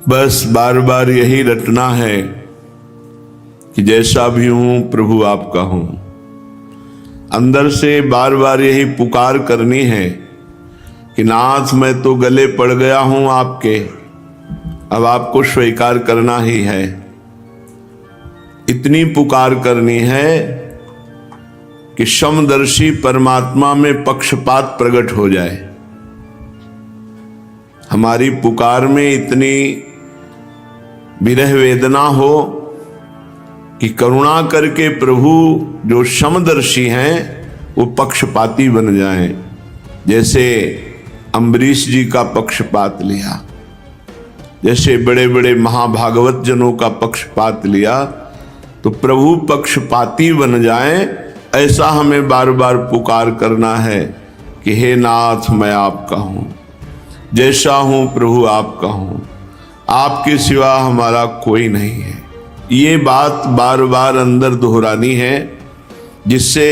बस बार बार यही रटना है कि जैसा भी हूं प्रभु आपका हूं। अंदर से बार बार यही पुकार करनी है कि नाथ मैं तो गले पड़ गया हूं आपके, अब आपको स्वीकार करना ही है। इतनी पुकार करनी है कि समदर्शी परमात्मा में पक्षपात प्रकट हो जाए। हमारी पुकार में इतनी विरह वेदना हो कि करुणा करके प्रभु जो समदर्शी हैं वो पक्षपाती बन जाएं। जैसे अम्बरीश जी का पक्षपात लिया, जैसे बड़े बड़े महाभागवत जनों का पक्षपात लिया, तो प्रभु पक्षपाती बन जाएं। ऐसा हमें बार बार पुकार करना है कि हे नाथ मैं आपका हूं, जैसा हूं प्रभु आपका हूं, आपके सिवा हमारा कोई नहीं है। ये बात बार बार अंदर दोहरानी है, जिससे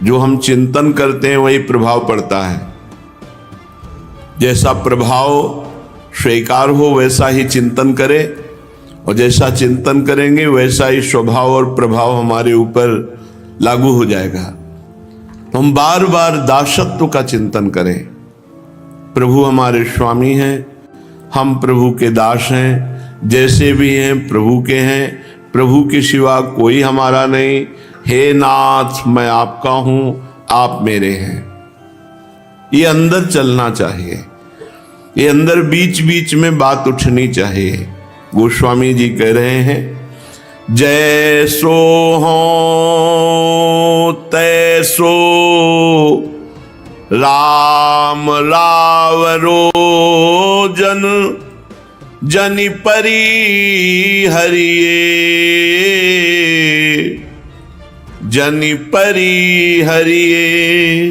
जो हम चिंतन करते हैं वही प्रभाव पड़ता है। जैसा प्रभाव स्वीकार हो वैसा ही चिंतन करें, और जैसा चिंतन करेंगे वैसा ही स्वभाव और प्रभाव हमारे ऊपर लागू हो जाएगा। तो हम बार बार दासत्व का चिंतन करें। प्रभु हमारे स्वामी हैं, हम प्रभु के दास हैं, जैसे भी हैं प्रभु के हैं, प्रभु के सिवा कोई हमारा नहीं। हे नाथ मैं आपका हूं, आप मेरे हैं। ये अंदर चलना चाहिए, ये अंदर बीच बीच में बात उठनी चाहिए। गोस्वामी जी कह रहे हैं, जैसो हो तैसो राम रावरो जन जनि परी हरिये, जनि परी हरिये।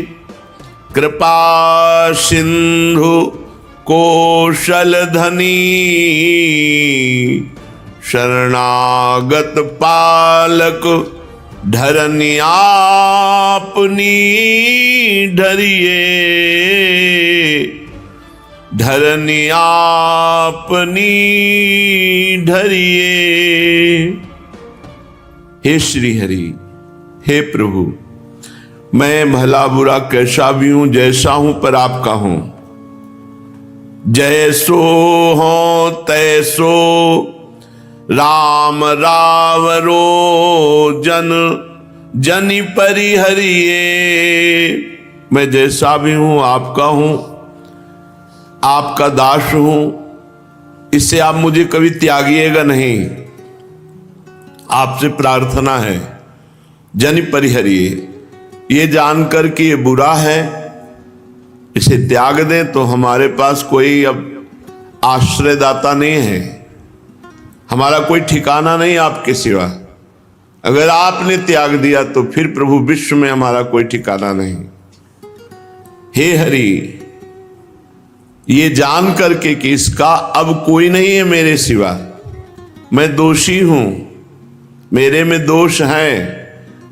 कृपा सिंधु कौशल धनी, शरणागत पालक धरनी आपनी धरिये, धरनी आपनी धरिये। हे श्री हरि, हे प्रभु, मैं भला बुरा कैसा भी हूं, जैसा हूं पर आपका हूं। जैसो हो तैसो राम रावरो जन जनि परिहरिये। मैं जैसा भी हूं आपका हूं, आपका दास हूं, इससे आप मुझे कभी त्यागिएगा नहीं। आपसे प्रार्थना है जनि परिहरिये, ये जानकर कि ये बुरा है, इसे त्याग दें तो हमारे पास कोई अब आश्रयदाता नहीं है, हमारा कोई ठिकाना नहीं आपके सिवा। अगर आपने त्याग दिया तो फिर प्रभु विश्व में हमारा कोई ठिकाना नहीं। हे हरि, ये जान करके कि इसका अब कोई नहीं है मेरे सिवा, मैं दोषी हूं, मेरे में दोष हैं,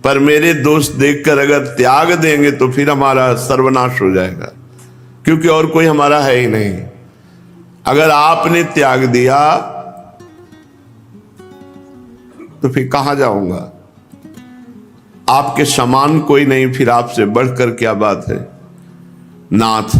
पर मेरे दोष देखकर अगर त्याग देंगे तो फिर हमारा सर्वनाश हो जाएगा, क्योंकि और कोई हमारा है ही नहीं। अगर आपने त्याग दिया तो फिर कहां जाऊंगा? आपके समान कोई नहीं, फिर आपसे बढ़कर क्या बात है। नाथ